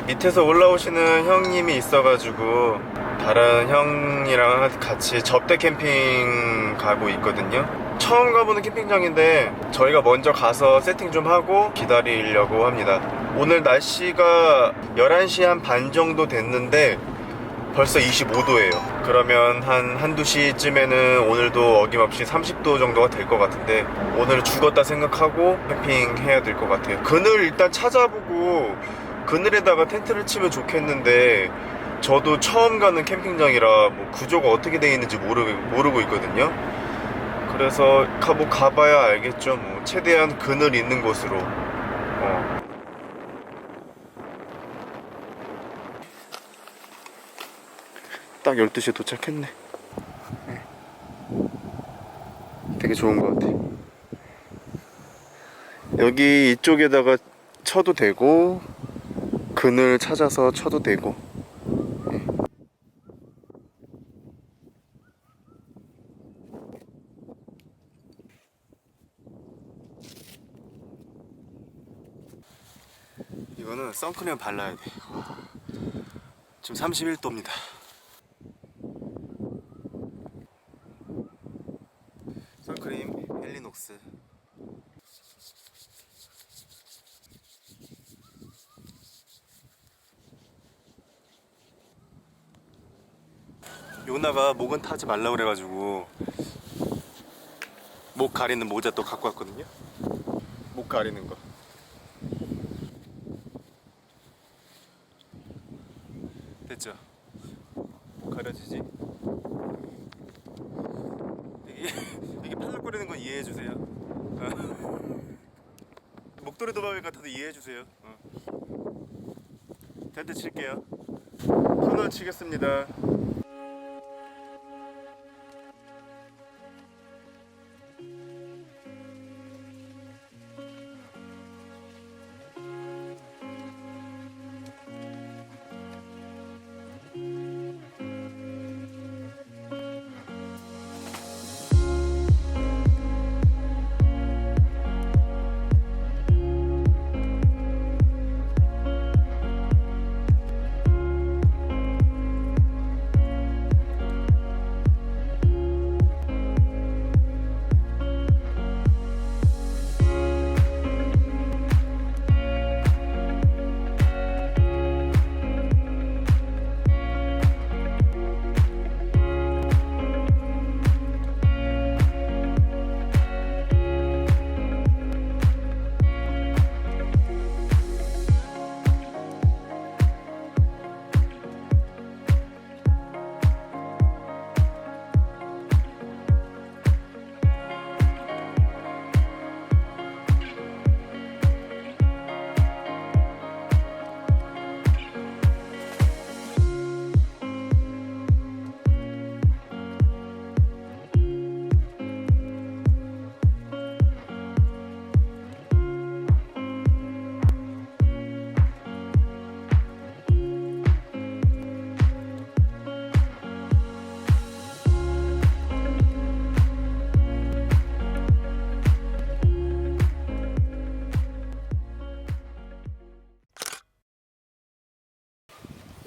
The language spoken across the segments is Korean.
밑에서 올라오시는 형님이 있어가지고 다른 형이랑 같이 접대 캠핑 가고 있거든요. 처음 가보는 캠핑장인데 저희가 먼저 가서 세팅 좀 하고 기다리려고 합니다. 오늘 날씨가 11시 한 반 정도 됐는데 벌써 25도예요. 그러면 한두 시쯤에는 오늘도 어김없이 30도 정도가 될 것 같은데 오늘 죽었다 생각하고 캠핑해야 될 것 같아요. 그늘 일단 찾아보고 그늘에다가 텐트를 치면 좋겠는데 저도 처음 가는 캠핑장이라 뭐 구조가 어떻게 되어 있는지 모르고 있거든요. 그래서 가봐야 알겠죠. 뭐 최대한 그늘 있는 곳으로. 딱 12시에 도착했네. 네. 되게 좋은 것 같아. 여기 이쪽에다가 쳐도 되고 그늘 찾아서 쳐도 되고. 네. 이거는 선크림 발라야 돼. 지금 31도입니다. 선크림 헬리녹스. 요나가 목은 타지 말라 그래가지고 목 가리는 모자 또 갖고 왔거든요. 목 가리는 거. 됐죠? 목 가려지지? 이게 팔락거리는 건 이해해주세요. 목도리 도마뱀 같아도 이해해주세요. 텐트 칠게요. 터널 치겠습니다.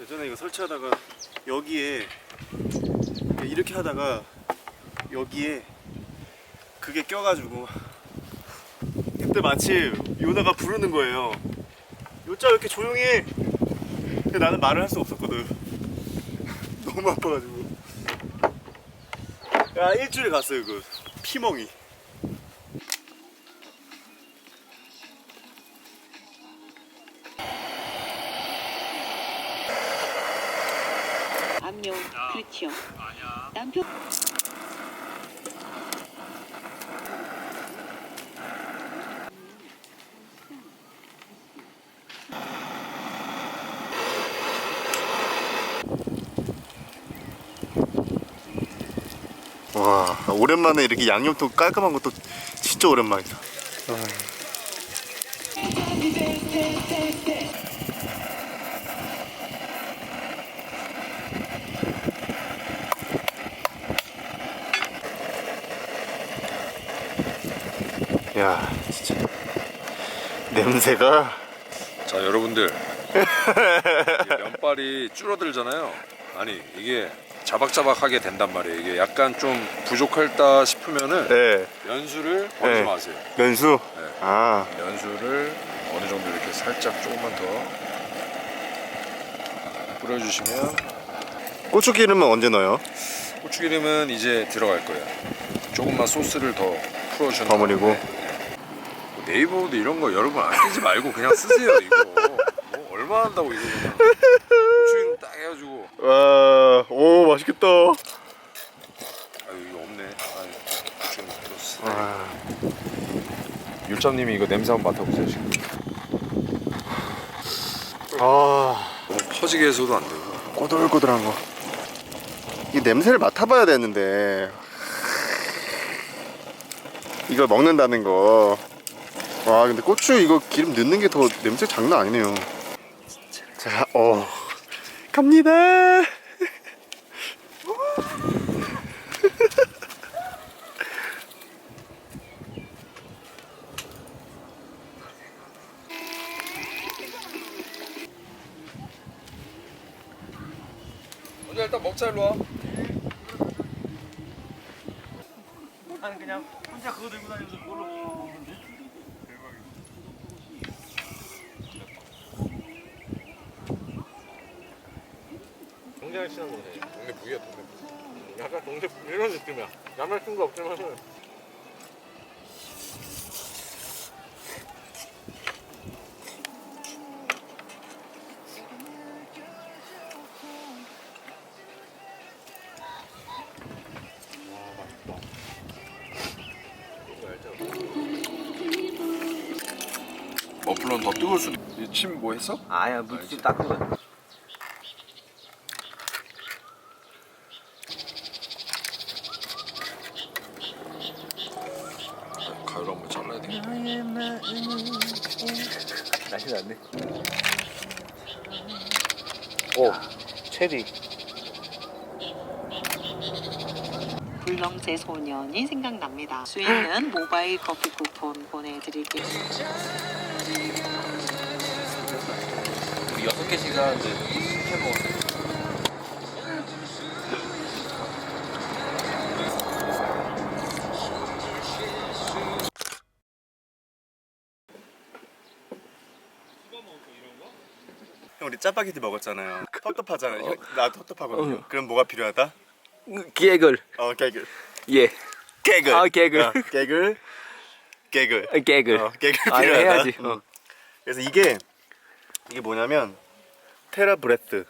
예전에 이거 설치하다가 여기에 이렇게 하다가 여기에 그게 껴가지고 그때 마침 요나가 부르는 거예요. 요짜 왜 이렇게 조용히 해? 근데 나는 말을 할 수 없었거든. 너무 아파가지고. 야, 일주일 갔어요 그 피멍이. 암요. 그렇죠. 남편. 와, 오랜만에 이렇게 양념통 깔끔한 것도 진짜 오랜만이다. 야, 진짜 냄새가. 자, 여러분들 이게 면발이 줄어들잖아요. 아니 이게 자박자박하게 된단 말이에요. 이게 약간 좀 부족하다 싶으면은 네. 면수를 버리지 네. 마세요. 면수. 네. 아. 면수를 어느 정도 이렇게 살짝 조금만 더 뿌려주시면, 고추기름은 언제 넣어요? 고추기름은 이제 들어갈 거예요. 조금만 소스를 더 풀어주는. 버무리고. 뭐 네이버도 이런 거 여러분 아끼지 말고 그냥 쓰세요. 이거 뭐 얼마 한다고 이거 그냥 고추기름 딱 해가지고. 와, 오 맛있겠다. 아유 이거 없네. 아유 고추기름 풀었어. 와. 율점님이 이거 냄새 한번 맡아보세요 지금. 아, 너무 퍼지게 해서도 안 되고. 꼬들꼬들한 거. 이 냄새를 맡아봐야 되는데 이걸 먹는다는 거. 와, 근데 고추 이거 기름 넣는 게 더 냄새 장난 아니네요. 자, 갑니다. 먼저 일단 먹자. 일로 와. 나는 그냥 혼자 그거 들고 다니면서 그걸로 먹는데. 동네 치는 거네. 동네 부위야 동네 부위. 약간 동네 이런 느낌이야. 야말 쓴거 없지만은. 머플러는 더 뜨거울 수도. 침 뭐 했어? 아야 물좀 닦은 거야. 가위로 한번 잘라야 돼. 날씨 났네. 오 체리. 불렁제 소년이 생각납니다. 수 있는 모바일 커피 쿠폰 보내드릴게요. 우리 6개씩 사는데 10개 먹었어. 형, 우리 짜파게티 먹었잖아요. 텁텁하잖아요. 형, 나도 텁텁하거든요. 그럼 뭐가 필요하다? 개글. 개글. 예. 개글. 아, 개글. 개글. 개글. 개글. 개글 아, 필요하다. 해야지. 그래서 이게 뭐냐면 테라브레스.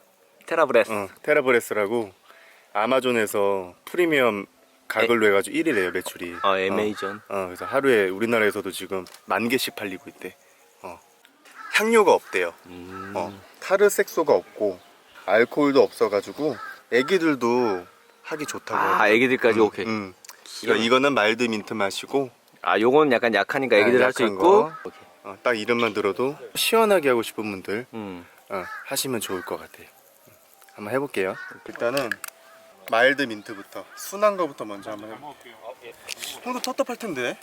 테라브레스. 테라브레스라고 아마존에서 프리미엄 가글로 해가지고 1위래요 매출이. 에메이전. 그래서 하루에 우리나라에서도 지금 10,000개씩 팔리고 있대. 향료가 없대요. 타르색소가 없고 알코올도 없어가지고 애기들도 하기 좋다고. 아, 애기들까지 오케이. 그러니까 이거는 마일드 민트 맛이고, 아, 요건 약간 약하니까 애기들 할 수 약한 있고. 거. 오케이. 딱 이름만 들어도 시원하게 하고 싶은 분들 음. 하시면 좋을 것 같아요. 한번 해볼게요. 일단은 마일드 민트부터 순한 거부터 먼저 한번 해볼게요. 형도 텁텁할 텐데.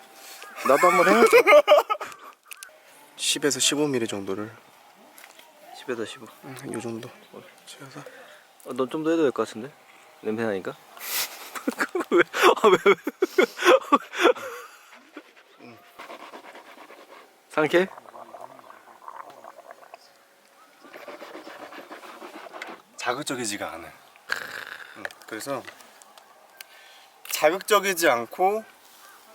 나도 한번 해야지. 10에서 15mm 정도를 10에서 15. 요 정도 채워서. 넌 좀 더 해도 될 것 같은데? 냄새 나니까? 왜? 왜? 상쾌? 자극적이지가 않아. 그래서 자극적이지 않고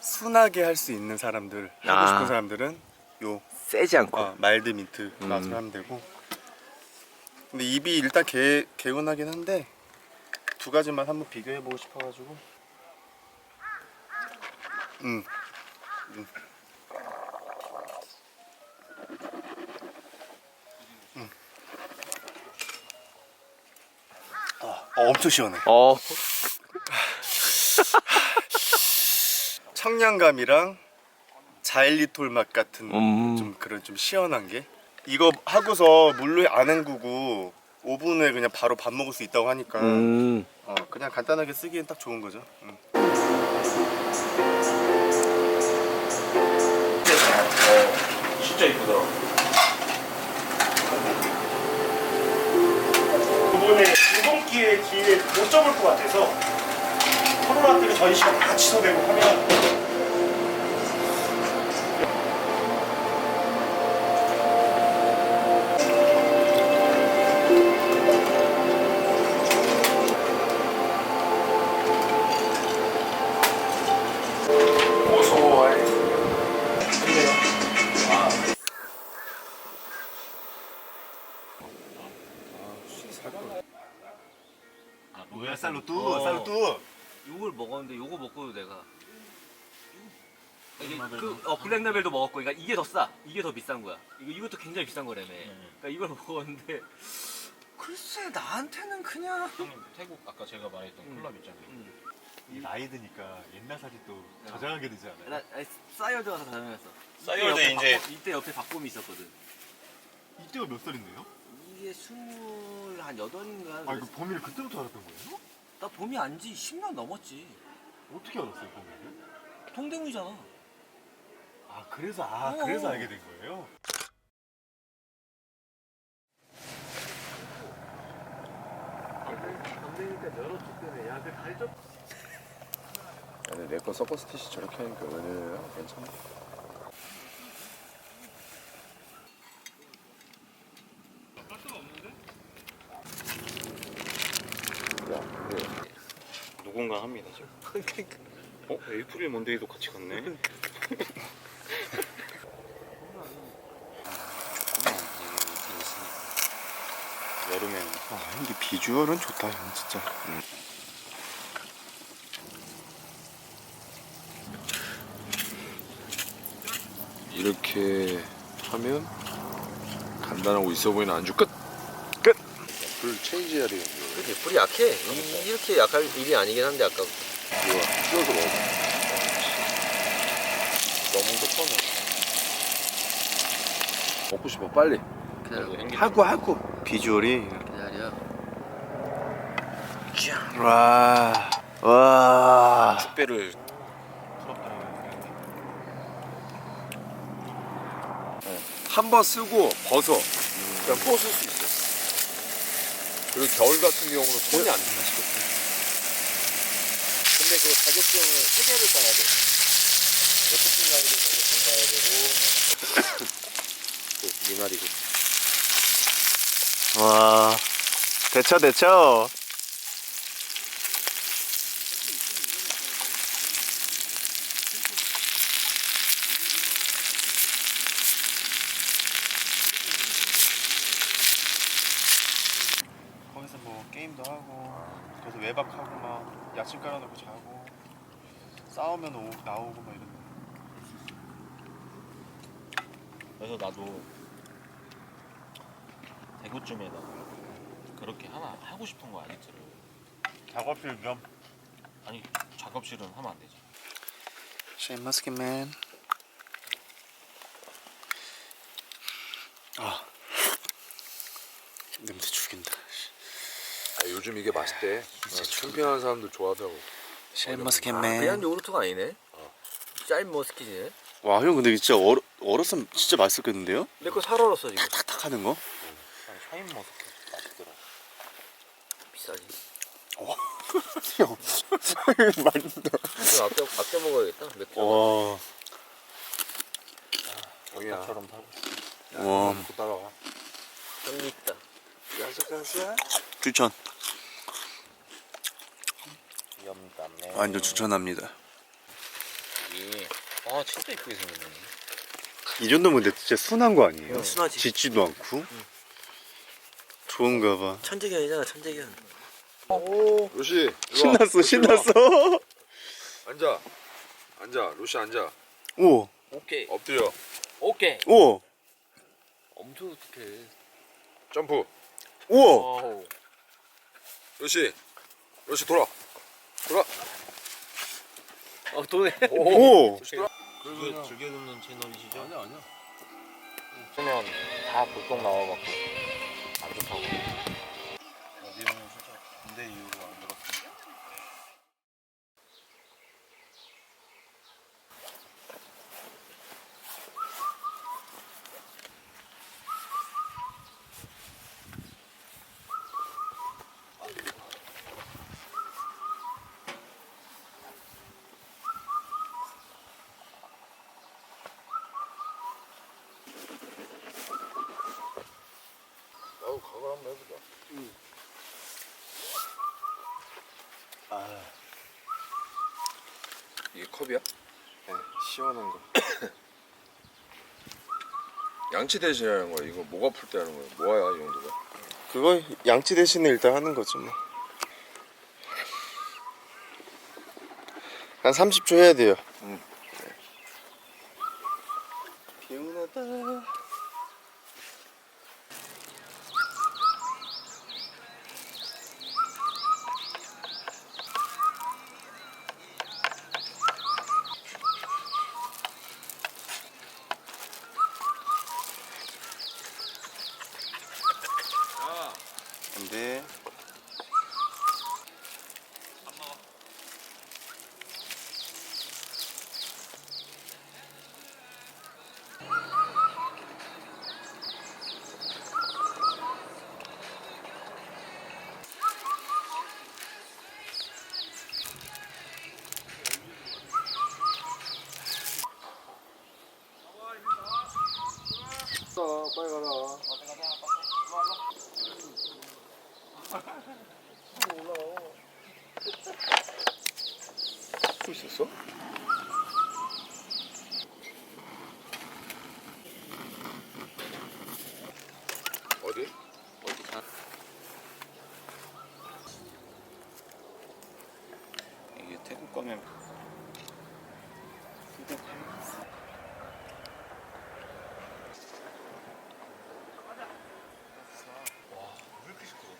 순하게 할 수 있는 사람들, 하고 싶은 사람들은 요 세지 않고. 마일드 민트 맛으로 하면 되고. 근데 입이 일단 개운하긴 한데 두 가지 맛 한번 비교해 보고 싶어가지고. 엄청 시원해. 청량감이랑 자일리톨 맛 같은 좀 그런 좀 시원한 게. 이거 하고서 물로 안 헹구고 오븐에 그냥 바로 밥 먹을 수 있다고 하니까 그냥 간단하게 쓰기엔 딱 좋은 거죠. 진짜 이쁘더라. 요번에 이번 기회에 못 접을 것 같아서 코로나 때문에 전시가 다 취소되고 하면 뭐야 살루뚜 요걸 먹었는데 요거 먹고도 내가 이게 블랙 라벨도 먹었고, 그러니까 이게 더 싸, 이게 더 비싼 거야. 이것도 굉장히 비싼 거라며. 그러니까 이걸 먹었는데 글쎄 나한테는 그냥 형님 태국 아까 제가 말했던 콜라비 있잖아요. 이 나이 드니까 옛날 사진 또 저장하게 되지 않아요? 나 싸이월드 가서 다녀왔어. 싸이월드 이제 이때 옆에 박봄이 있었거든. 이때가 몇 살인데요? 이게 28인가? 아 이거 범인을 그때부터 알았던 거예요? 나 봄이 안지 10년 넘었지. 어떻게 알았어요 범인을? 통대문이잖아. 아 그래서 그래서 알게 된 거예요? 아니 내 거 서커스 티시 저렇게 하니까 왜 괜찮아? 야 근데 누군가 합니다 지금. 에이프릴 먼데이도 같이 갔네. 여름엔 근데 비주얼은 좋다 형 진짜. 이렇게 하면 간단하고 있어 보이는 안주 끝! 끝! 불 체인지해야 되겠네. 그치, 불이 약해. 이렇게 약할 일이 아니긴 한데, 아까. 이거 띄워서 먹어. 너무 더 처음에 먹고 싶어 빨리. 기다려. 하고 비주얼이 기다려. 와 특배를 한 번 쓰고 벗어. 그냥 또 쓸 수 있어. 그리고 겨울 같은 경우는 손이 안 든다. 근데 그 자격증을 3개를 따야 돼. 레프팅 라이드 자격증 따야 되고 또 미나리고. 와 대처 거기서 뭐 게임도 하고 거기서 외박하고 막 야침 깔아놓고 자고 싸우면 나오고 막 이런. 그래서 나도 대구쯤에다가 그렇게 하나 하고 싶은 거 아니지? 작업실 겸 아니 작업실은 하면 안 되지. 쉐인머스켓맨. 아 냄새 죽인다. 아, 요즘 이게 맛있대. 캠핑하는 사람들 좋아하더라고. 쉐인머스켓맨. 그냥 요구르트가 아니네. 짜임 머스킷이네. 와 형 근데 진짜 얼었으면 진짜 맛있었겠는데요? 내 거 살 얼었어, 지금. 탁탁 하는 거? 샤인 머스켓 맛있더라. 비싸지. 형 맛있다. 이거 아껴 먹어야겠다, 맥주. 와. 정이야. 처럼 사고 싶어. 와. 먹고 따라와. 향이 있다. 추천. 염담에. 완전 추천합니다. 아 진짜 이쁘게 생겼네. 이 정도면 근데 진짜 순한 거 아니에요? 순하지. 짖지도 않고. 좋은가 봐. 천재견이잖아, 천재견. 루시 일로 와. 신났어. 앉아 루시 앉아. 오. 오케이. 엎드려. 오케이. 오. 엄청 어떡해. 점프. 오. 루시 돌아. 도네. 오. 즐겨 듣는 채널이시죠? 아니야. 쓰면 다 불똥 나와갖고 안 좋다고. 어디는 진짜 군대 이후로 안 들었어. 이게 컵이야? 네, 시원한 거. 양치 대신에 하는 거야. 이거 목 아플 때 하는 거야. 뭐야 이 정도가? 그거 양치 대신에 일단 하는 거죠 뭐. 한 30초 해야 돼요. 개운하다. 근데 빨리 가라. 고 있었어? 어디? 어디 가? 이게 태국 가면 왜 이렇게 시끄러워?